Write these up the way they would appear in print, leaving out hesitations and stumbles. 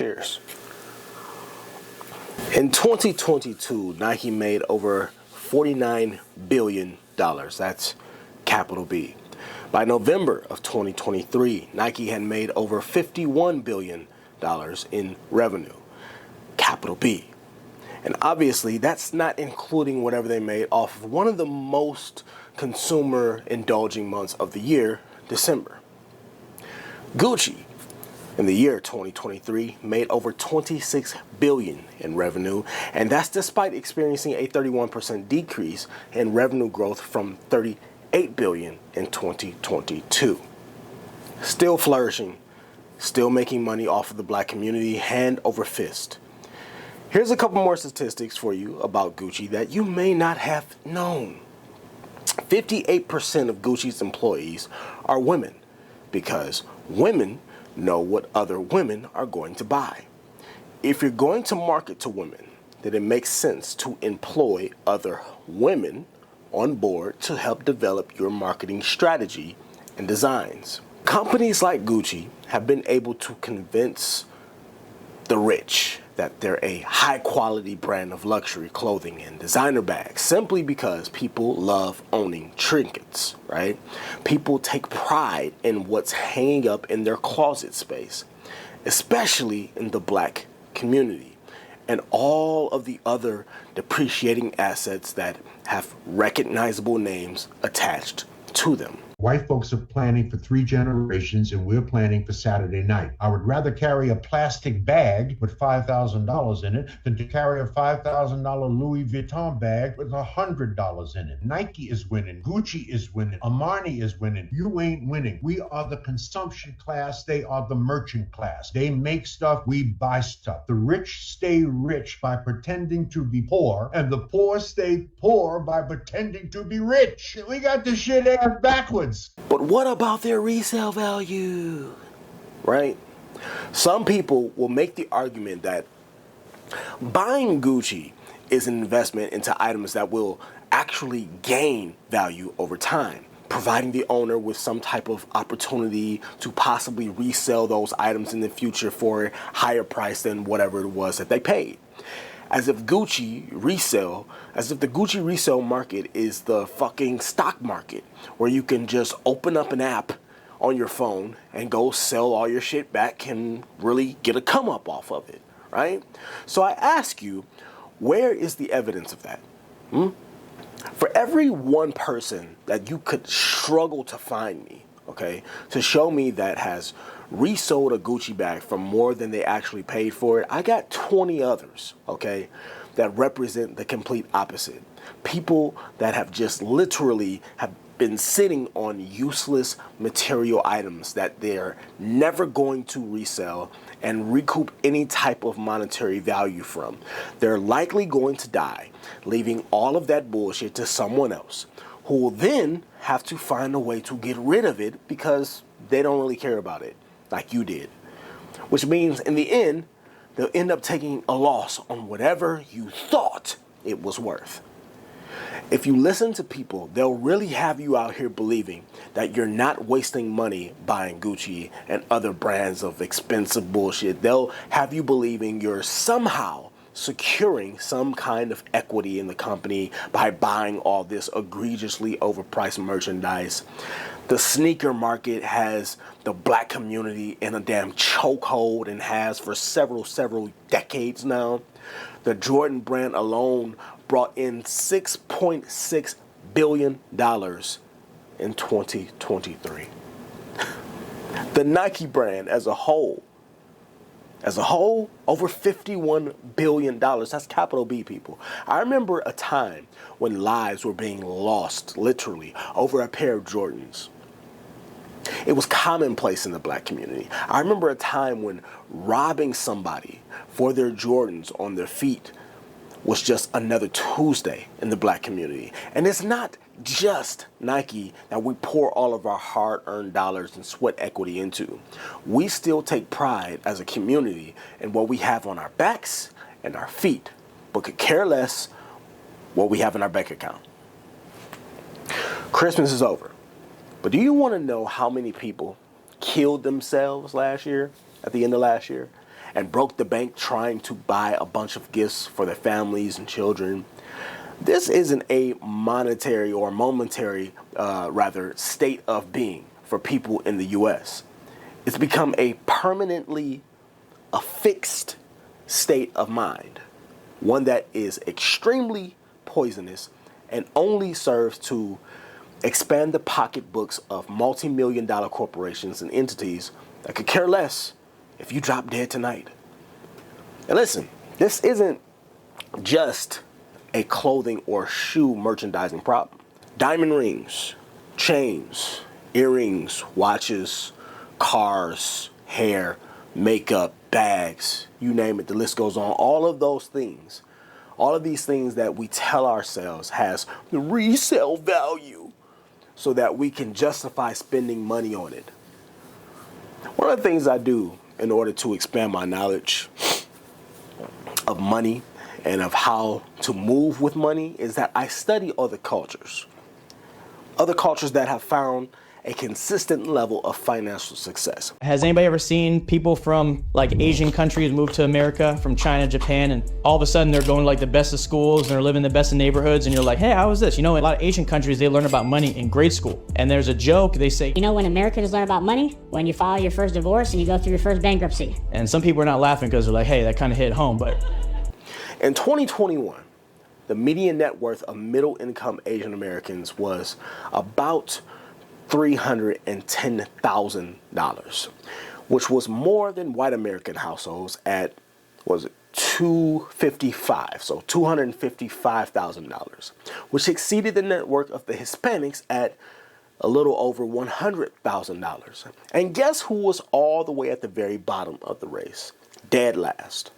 Cheers. In 2022, Nike made over $49 billion. That's capital B. By November of 2023, Nike had made over $51 billion in revenue, capital B. And obviously, that's not including whatever they made off of one of the most consumer indulging months of the year, December. Gucci, in the year 2023, made over $26 billion in revenue, and that's despite experiencing a 31% decrease in revenue growth from $38 billion in 2022. Still flourishing, still making money off of the black community hand over fist. Here's a couple more statistics for you about Gucci that you may not have known. 58% of Gucci's employees are women because women know what other women are going to buy. If you're going to market to women, then it makes sense to employ other women on board to help develop your marketing strategy and designs. Companies like Gucci have been able to convince the rich that they're a high-quality brand of luxury clothing and designer bags simply because people love owning trinkets, right? People take pride in what's hanging up in their closet space, especially in the black community, and all of the other depreciating assets that have recognizable names attached to them. White folks are planning for 3 generations, and we're planning for Saturday night. I would rather carry a plastic bag with $5,000 in it than to carry a $5,000 Louis Vuitton bag with $100 in it. Nike is winning. Gucci is winning. Armani is winning. You ain't winning. We are the consumption class. They are the merchant class. They make stuff. We buy stuff. The rich stay rich by pretending to be poor, and the poor stay poor by pretending to be rich. We got this shit ass backwards. But what about their resale value, right? Some people will make the argument that buying Gucci is an investment into items that will actually gain value over time, providing the owner with some type of opportunity to possibly resell those items in the future for a higher price than whatever it was that they paid. As if the Gucci resale market is the fucking stock market where you can just open up an app on your phone and go sell all your shit back and really get a come up off of it, right? So I ask you, where is the evidence of that? For every one person that you could struggle to find me, okay, to show me that has resold a Gucci bag for more than they actually paid for it, I got 20 others, okay, that represent the complete opposite. People that have just literally have been sitting on useless material items that they're never going to resell and recoup any type of monetary value from. They're likely going to die, leaving all of that bullshit to someone else, who will then have to find a way to get rid of it because they don't really care about it like you did. Which means in the end, they'll end up taking a loss on whatever you thought it was worth. If you listen to people, they'll really have you out here believing that you're not wasting money buying Gucci and other brands of expensive bullshit. They'll have you believing you're somehow securing some kind of equity in the company by buying all this egregiously overpriced merchandise. The sneaker market has the black community in a damn chokehold and has for several decades now. The Jordan brand alone brought in $6.6 billion in 2023. The Nike brand as a whole, over $51 billion. That's capital B, people. I remember a time when lives were being lost, literally, over a pair of Jordans. It was commonplace in the black community. I remember a time when robbing somebody for their Jordans on their feet was just another Tuesday in the black community. And it's not just Nike that we pour all of our hard-earned dollars and sweat equity into. We still take pride as a community in what we have on our backs and our feet, but could care less what we have in our bank account. Christmas is over, but do you want to know how many people killed themselves last year, at the end of last year? and broke the bank trying to buy a bunch of gifts for their families and children. This isn't a monetary or momentary, state of being for people in the U.S. It's become a permanently affixed state of mind, one that is extremely poisonous and only serves to expand the pocketbooks of multi-million-dollar corporations and entities that could care less if you drop dead tonight. And listen, this isn't just a clothing or shoe merchandising problem. Diamond rings, chains, earrings, watches, cars, hair, makeup, bags, you name it, the list goes on. All of those things, all of these things that we tell ourselves has the resale value so that we can justify spending money on it. One of the things I do in order to expand my knowledge of money and of how to move with money is that I study other cultures that have found a consistent level of financial success. Has anybody ever seen people from like Asian countries move to America, from China, Japan, and all of a sudden they're going to like the best of schools and they're living the best of neighborhoods, and you're like, hey, how is this? You know, in a lot of Asian countries, they learn about money in grade school. And there's a joke, they say, you know when Americans learn about money? When you file your first divorce and you go through your first bankruptcy. And some people are not laughing because they're like, hey, that kind of hit home. But in 2021, the median net worth of middle-income Asian Americans was about $310,000, which was more than white American households at, $255,000, which exceeded the net worth of the Hispanics at a little over $100,000. And guess who was all the way at the very bottom of the race? Dead last.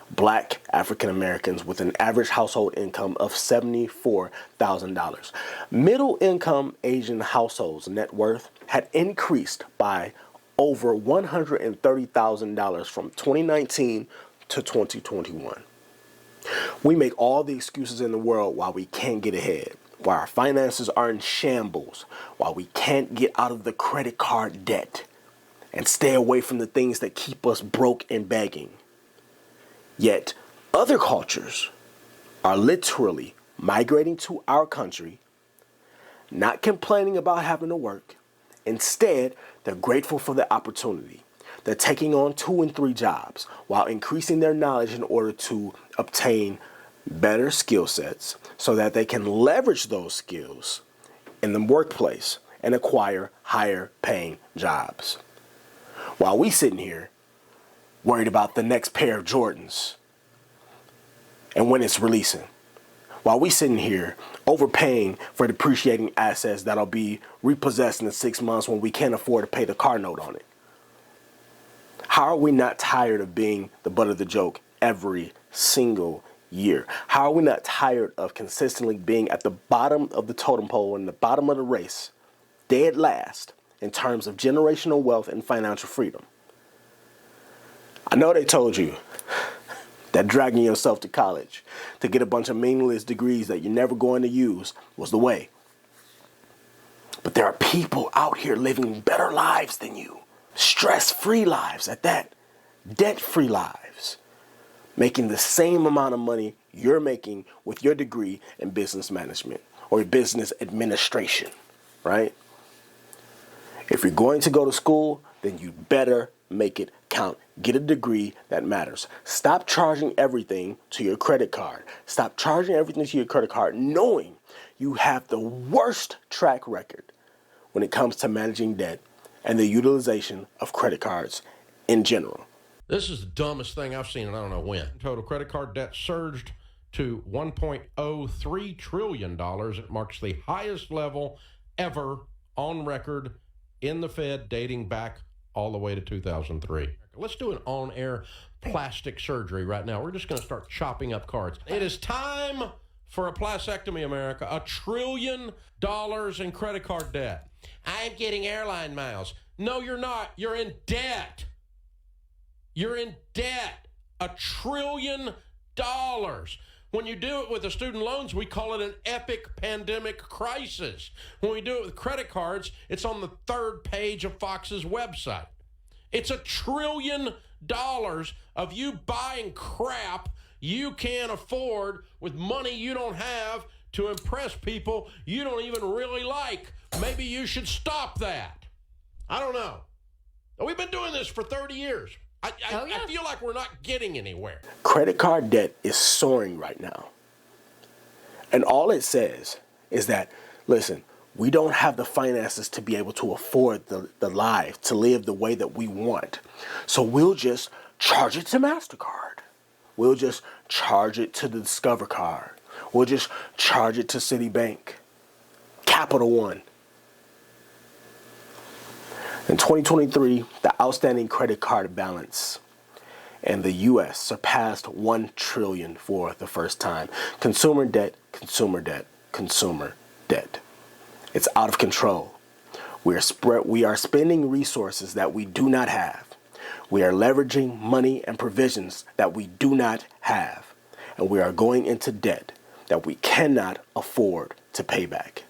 Black African Americans with an average household income of $74,000. Middle income Asian households' net worth had increased by over $130,000 from 2019 to 2021. We make all the excuses in the world why we can't get ahead, why our finances are in shambles, why we can't get out of the credit card debt and stay away from the things that keep us broke and begging. Yet other cultures are literally migrating to our country, not complaining about having to work. Instead, they're grateful for the opportunity. They're taking on 2 and 3 jobs while increasing their knowledge in order to obtain better skill sets so that they can leverage those skills in the workplace and acquire higher paying jobs. While we sitting here worried about the next pair of Jordans and when it's releasing. While we sitting here overpaying for depreciating assets that'll be repossessed in 6 months when we can't afford to pay the car note on it. How are we not tired of being the butt of the joke every single year? How are we not tired of consistently being at the bottom of the totem pole and the bottom of the race, dead last in terms of generational wealth and financial freedom? I know they told you that dragging yourself to college to get a bunch of meaningless degrees that you're never going to use was the way. But there are people out here living better lives than you, stress-free lives at that, debt-free lives, making the same amount of money you're making with your degree in business management or business administration, right? If you're going to go to school, then you better make it count. Get a degree that matters. Stop charging everything to your credit card. Stop charging everything to your credit card knowing you have the worst track record when it comes to managing debt and the utilization of credit cards in general. This is the dumbest thing I've seen, and I don't know when. Total credit card debt surged to $1.03 trillion. It marks the highest level ever on record in the Fed dating back all the way to 2003. Let's do an on-air plastic surgery right now. We're just going to start chopping up cards. It is time for a plastectomy, America. $1 trillion in credit card debt. I'm getting airline miles. No, you're not. You're in debt. You're in debt. $1 trillion. When you do it with the student loans, we call it an epic pandemic crisis. When we do it with credit cards, it's on the 3rd page of Fox's website. It's $1 trillion of you buying crap you can't afford with money you don't have to impress people you don't even really like. Maybe you should stop that. I don't know. We've been doing this for 30 years. I feel like we're not getting anywhere. Credit card debt is soaring right now. And all it says is that, listen, we don't have the finances to be able to afford the life, to live the way that we want. So we'll just charge it to MasterCard. We'll just charge it to the Discover card. We'll just charge it to Citibank, Capital One. In 2023, the outstanding credit card balance in the U.S. surpassed $1 trillion for the first time. Consumer debt, consumer debt, consumer debt. It's out of control. We are spending resources that we do not have. We are leveraging money and provisions that we do not have. And we are going into debt that we cannot afford to pay back.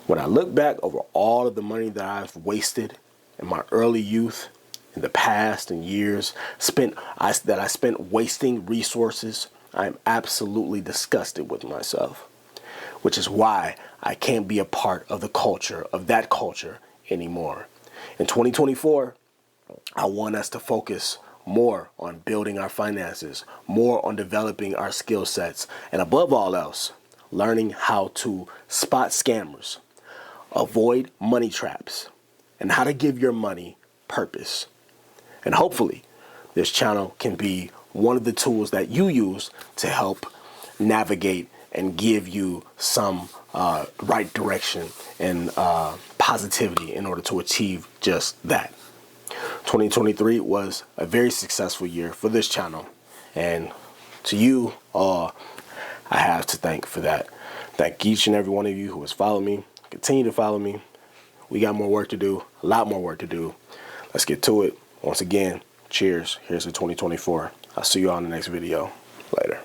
When I look back over all of the money that I've wasted in my early youth, in the past and years that I spent wasting resources, I am absolutely disgusted with myself, which is why I can't be a part of that culture anymore. In 2024, I want us to focus more on building our finances, more on developing our skill sets, and above all else, learning how to spot scammers, avoid money traps, and how to give your money purpose. And hopefully, this channel can be one of the tools that you use to help navigate and give you some right direction and positivity in order to achieve just that. 2023 was a very successful year for this channel, and to you all, I have to thank for that. Thank each and every one of you who has followed me. Continue to follow me. We got more work to do, a lot more work to do. Let's get to it. Once again, cheers. Here's to 2024. I'll see you all in the next video. Later.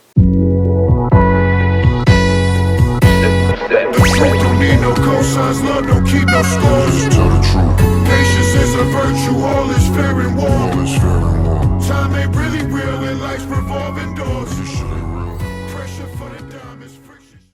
Don't need no cosigns, love don't keep no scores. Tell the truth. Patience is a virtue, all is fair and warm. Time ain't really real and life's